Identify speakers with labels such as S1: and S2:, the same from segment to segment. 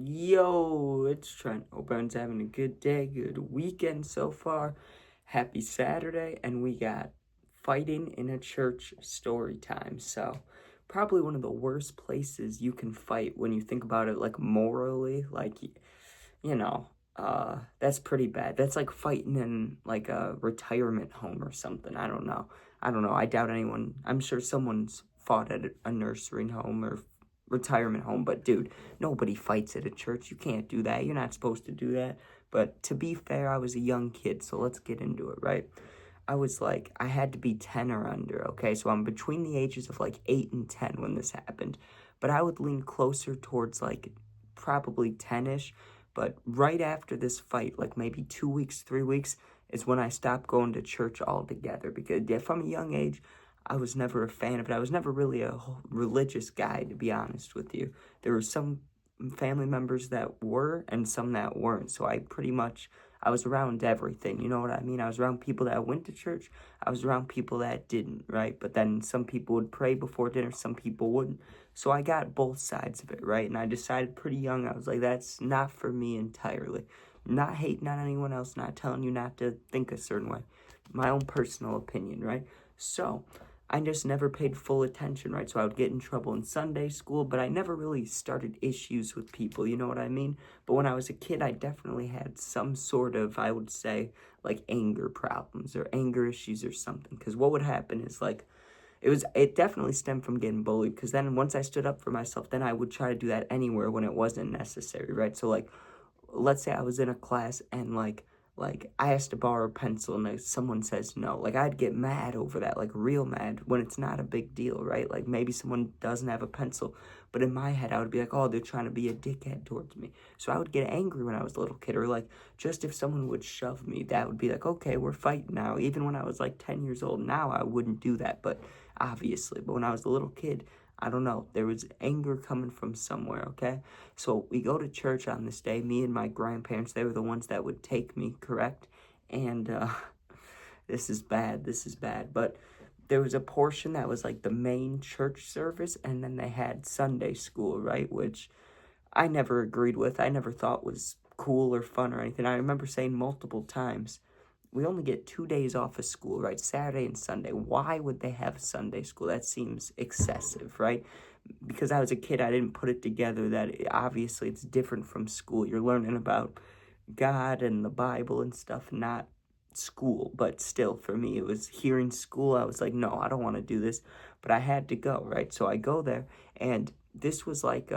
S1: Yo, it's Trent. Hope everyone's having a good day, good weekend so far. Happy Saturday, and we got fighting in a church story time. So, probably one of the worst places you can fight when you think about it, like morally. You know, that's pretty bad. That's like fighting in like a retirement home or something. I don't know. I doubt anyone. I'm sure someone's fought at a nursery home or retirement home, but dude, nobody fights at a church. You can't do that. You're not supposed to do that. But to be fair, I was a young kid, so let's get into it, right? I had to be 10 or under, okay? So I'm between the ages of like 8 and 10 when this happened. But I would lean closer towards like probably 10-ish. But right after this fight, like maybe 2 weeks, 3 weeks, is when I stopped going to church altogether. Because from a young age, I was never a fan of it. I was never really a religious guy, to be honest with you. There were some family members that were and some that weren't. So I was around everything. You know what I mean? I was around people that went to church. I was around people that didn't, right? But then some people would pray before dinner, some people wouldn't. So I got both sides of it, right? And I decided pretty young, I was like, that's not for me entirely. Not hating on anyone else, not telling you not to think a certain way. My own personal opinion, right? So I just never paid full attention, right? So I would get in trouble in Sunday school, but I never really started issues with people, you know what I mean? But when I was a kid, I definitely had some sort of, I would say, like anger problems or anger issues or something. Because what would happen is like, it definitely stemmed from getting bullied, because then once I stood up for myself, then I would try to do that anywhere when it wasn't necessary, right? So like, let's say I was in a class and like I asked to borrow a pencil and someone says no. Like I'd get mad over that, like real mad, when it's not a big deal, right? Like maybe someone doesn't have a pencil, but in my head I would be like, oh, they're trying to be a dickhead towards me. So I would get angry when I was a little kid, or like just if someone would shove me, that would be like, okay, we're fighting now. Even when I was like 10 years old, now I wouldn't do that, but obviously. But when I was a little kid, I don't know, there was anger coming from somewhere, okay? So we go to church on this day. Me and my grandparents, they were the ones that would take me, correct? And this is bad. This is bad. But there was a portion that was like the main church service, and then they had Sunday school, right? Which I never agreed with. I never thought was cool or fun or anything. I remember saying multiple times, we only get 2 days off of school, right? Saturday and Sunday. Why would they have Sunday school? That seems excessive, right? Because I was a kid, I didn't put it together that obviously it's different from school. You're learning about God and the Bible and stuff, not school. But still, for me, it was hearing school. I was like, no, I don't want to do this. But I had to go, right? So I go there, and this was like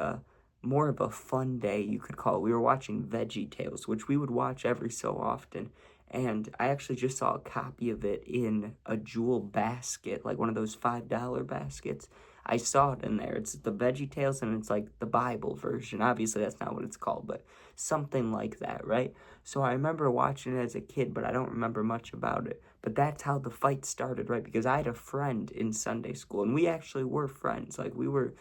S1: more of a fun day, you could call it. We were watching Veggie Tales, which we would watch every so often. And I actually just saw a copy of it in a Jewel basket, like one of those $5 baskets. I saw it in there. It's the Veggie Tales, and it's like the Bible version. Obviously, that's not what it's called, but something like that, right? So I remember watching it as a kid, but I don't remember much about it. But that's how the fight started, right? Because I had a friend in Sunday school, and we actually were friends. Like we were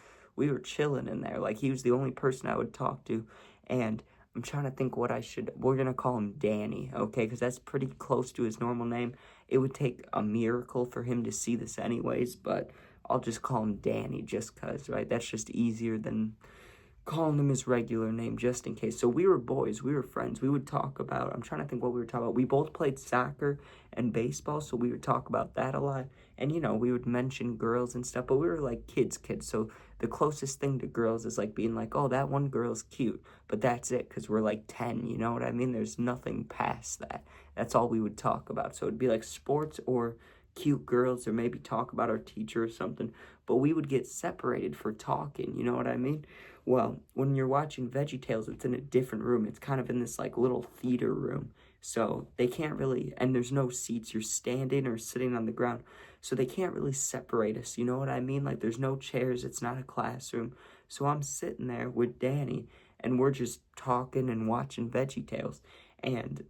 S1: chilling in there. Like he was the only person I would talk to, and I'm trying to think what I should. We're gonna call him Danny, okay? Because that's pretty close to his normal name. It would take a miracle for him to see this, anyways. But I'll just call him Danny, just cause, right? That's just easier than calling him his regular name, just in case. So we were boys, we were friends. We would talk about. I'm trying to think what we were talking about. We both played soccer and baseball, so we would talk about that a lot. And we would mention girls and stuff. But we were like kids. So the closest thing to girls is like being like, oh, that one girl's cute. But that's it, because we're like 10, you know what I mean? There's nothing past that. That's all we would talk about. So it'd be like sports or cute girls, or maybe talk about our teacher or something. But we would get separated for talking, you know what I mean? Well, when you're watching VeggieTales, it's in a different room. It's kind of in this like little theater room. So they can't really, and there's no seats. You're standing or sitting on the ground. So they can't really separate us. You know what I mean? Like there's no chairs. It's not a classroom. So I'm sitting there with Danny, and we're just talking and watching VeggieTales. And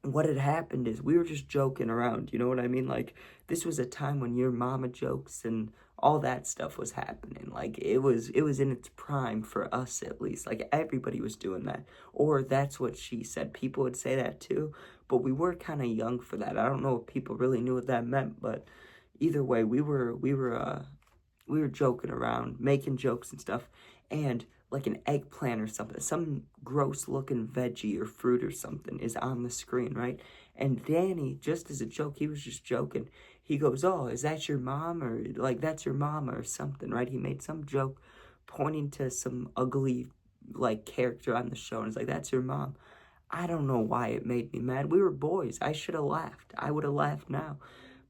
S1: what had happened is we were just joking around, you know what I mean? Like, this was a time when your mama jokes and all that stuff was happening. Like, it was in its prime for us, at least. Like, everybody was doing that. Or that's what she said. People would say that too, but we were kind of young for that. I don't know if people really knew what that meant, but either way, we were joking around, making jokes and stuff. And like an eggplant or something, some gross looking veggie or fruit or something is on the screen, right? And Danny, just as a joke, he was just joking. He goes, "Oh, is that your mom?" Or like, "That's your mama," or something, right? He made some joke pointing to some ugly, like, character on the show. And it's like, "That's your mom." I don't know why it made me mad. We were boys. I should have laughed. I would have laughed now.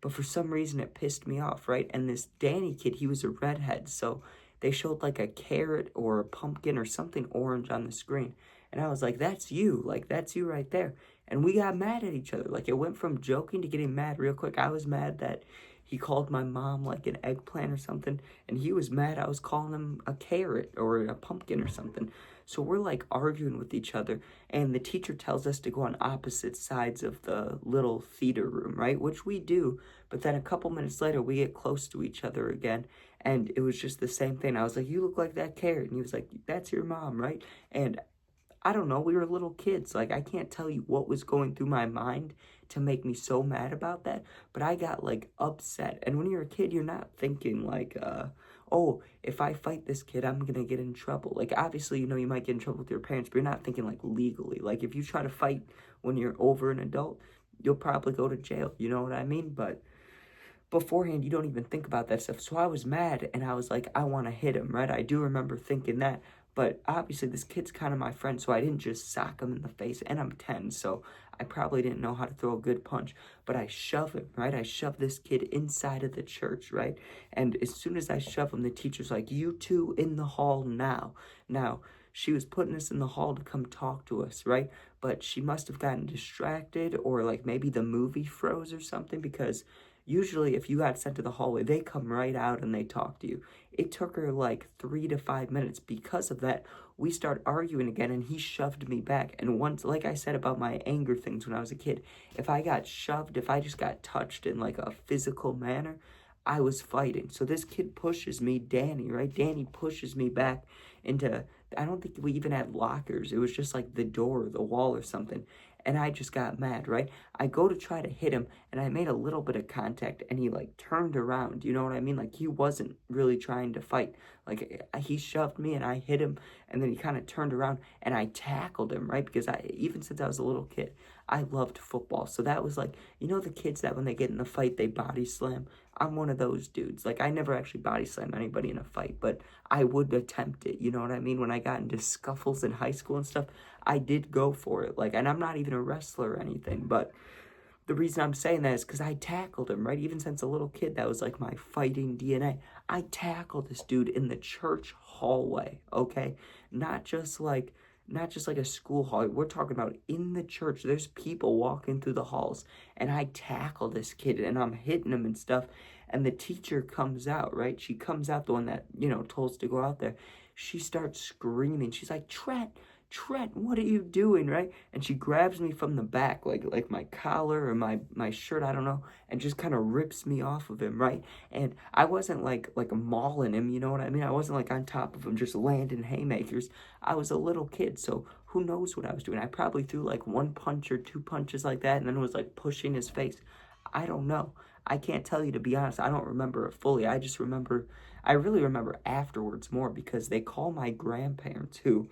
S1: But for some reason, it pissed me off, right? And this Danny kid, he was a redhead. So they showed like a carrot or a pumpkin or something orange on the screen. And I was like, "That's you. Like, that's you right there." And we got mad at each other. Like, it went from joking to getting mad real quick. I was mad that he called my mom like an eggplant or something. And he was mad I was calling him a carrot or a pumpkin or something. So we're like arguing with each other, and the teacher tells us to go on opposite sides of the little theater room, right? Which we do, but then a couple minutes later, we get close to each other again, and it was just the same thing. I was like, "You look like that carrot," and he was like, "That's your mom, right?" And I don't know, we were little kids. Like, I can't tell you what was going through my mind to make me so mad about that, but I got like upset. And when you're a kid, you're not thinking like, "Oh, if I fight this kid, I'm gonna get in trouble." Like, obviously, you might get in trouble with your parents, but you're not thinking like legally. Like, if you try to fight when you're over an adult, you'll probably go to jail. You know what I mean? But beforehand, you don't even think about that stuff. So I was mad and I was like, I want to hit him, right? I do remember thinking that. But obviously, this kid's kind of my friend, so I didn't just sock him in the face. And I'm 10, so I probably didn't know how to throw a good punch. But I shove him, right? I shove this kid inside of the church, right? And as soon as I shove him, the teacher's like, "You two in the hall now." Now, she was putting us in the hall to come talk to us, right? But she must have gotten distracted, or like maybe the movie froze or something, because usually, if you got sent to the hallway, they come right out and they talk to you. It took her like 3 to 5 minutes. Because of that, we start arguing again, and he shoved me back. And once, like I said about my anger things when I was a kid, if I got shoved, if I just got touched in like a physical manner, I was fighting. So this kid pushes me, Danny, right? Danny pushes me back into, I don't think we even had lockers. It was just like the door or the wall or something. And I just got mad, right? I go to try to hit him, and I made a little bit of contact, and he like turned around. You know what I mean? Like, he wasn't really trying to fight. Like, he shoved me and I hit him, and then he kind of turned around and I tackled him, right? Because even since I was a little kid, I loved football. So that was like, the kids that when they get in a fight, they body slam. I'm one of those dudes. Like, I never actually body slam anybody in a fight, but I would attempt it. You know what I mean? When I got into scuffles in high school and stuff, I did go for it. Like, and I'm not even a wrestler or anything, but the reason I'm saying that is because I tackled him, right? Even since a little kid, that was like my fighting DNA. I tackled this dude in the church hallway, okay? Not just like a school hall. We're talking about in the church. There's people walking through the halls, and I tackle this kid, and I'm hitting him and stuff. And the teacher comes out, right? She comes out, the one that, told us to go out there. She starts screaming. She's like, Trent, what are you doing, right? And she grabs me from the back, like my collar or my shirt, I don't know, and just kind of rips me off of him, right? And I wasn't like mauling him, you know what I mean? I wasn't like on top of him just landing haymakers. I was a little kid, so who knows what I was doing? I probably threw like one punch or two punches like that, and then was like pushing his face. I don't know. I can't tell you, to be honest. I don't remember it fully. I really remember afterwards more, because they call my grandparents, who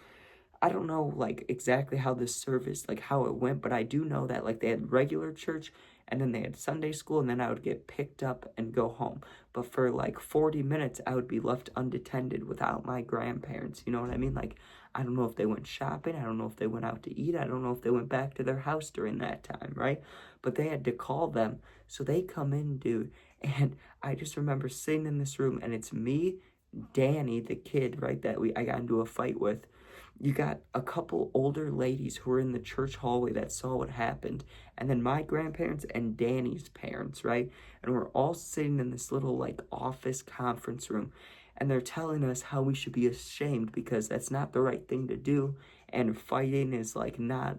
S1: I don't know like exactly how this service, like how it went, but I do know that like they had regular church, and then they had Sunday school, and then I would get picked up and go home. But for like 40 minutes, I would be left unattended without my grandparents. You know what I mean? Like, I don't know if they went shopping. I don't know if they went out to eat. I don't know if they went back to their house during that time, right? But they had to call them. So they come in, dude. And I just remember sitting in this room, and it's me, Danny, the kid, right, that I got into a fight with. You got a couple older ladies who were in the church hallway that saw what happened, and then my grandparents and Danny's parents, right? And we're all sitting in this little like office conference room, and they're telling us how we should be ashamed because that's not the right thing to do, and fighting is like not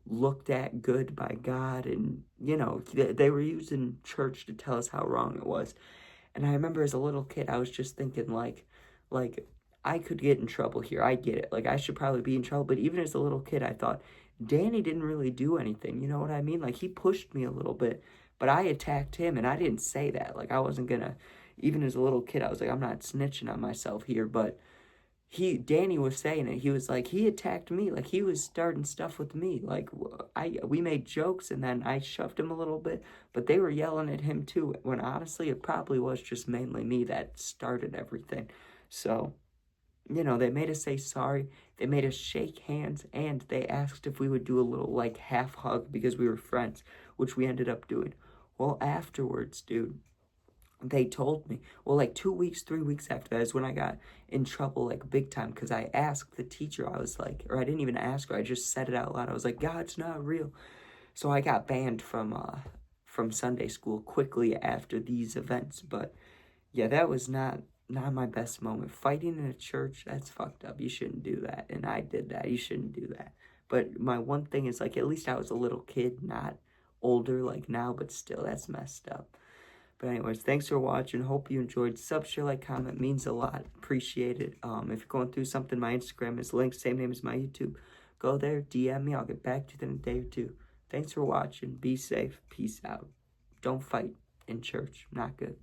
S1: looked at good by God, and they were using church to tell us how wrong it was. And I remember as a little kid, I was just thinking like I could get in trouble here. I get it. Like, I should probably be in trouble. But even as a little kid, I thought, Danny didn't really do anything. You know what I mean? Like, he pushed me a little bit, but I attacked him, and I didn't say that. Like, I wasn't gonna, even as a little kid, I was like, I'm not snitching on myself here, but Danny was saying it. He was like, he attacked me. Like, he was starting stuff with me. Like, we made jokes, and then I shoved him a little bit, but they were yelling at him too, when honestly, it probably was just mainly me that started everything. So, they made us say sorry. They made us shake hands, and they asked if we would do a little, like, half hug because we were friends, which we ended up doing. Well, afterwards, dude, they told me, well, like 2 weeks, 3 weeks after that is when I got in trouble, like, big time, because I asked the teacher. I was like, or I didn't even ask her, I just said it out loud. I was like, God's not real. So I got banned from Sunday school quickly after these events. But yeah, that was not my best moment. Fighting in a church, that's fucked up. You shouldn't do that. And I did that. You shouldn't do that. But my one thing is, like, at least I was a little kid, not older like now, but still, that's messed up. But anyways, thanks for watching. Hope you enjoyed. Sub, share, like, comment. Means a lot. Appreciate it. If you're going through something, my Instagram is linked. Same name as my YouTube. Go there. DM me. I'll get back to you in a day or two. Thanks for watching. Be safe. Peace out. Don't fight in church. Not good.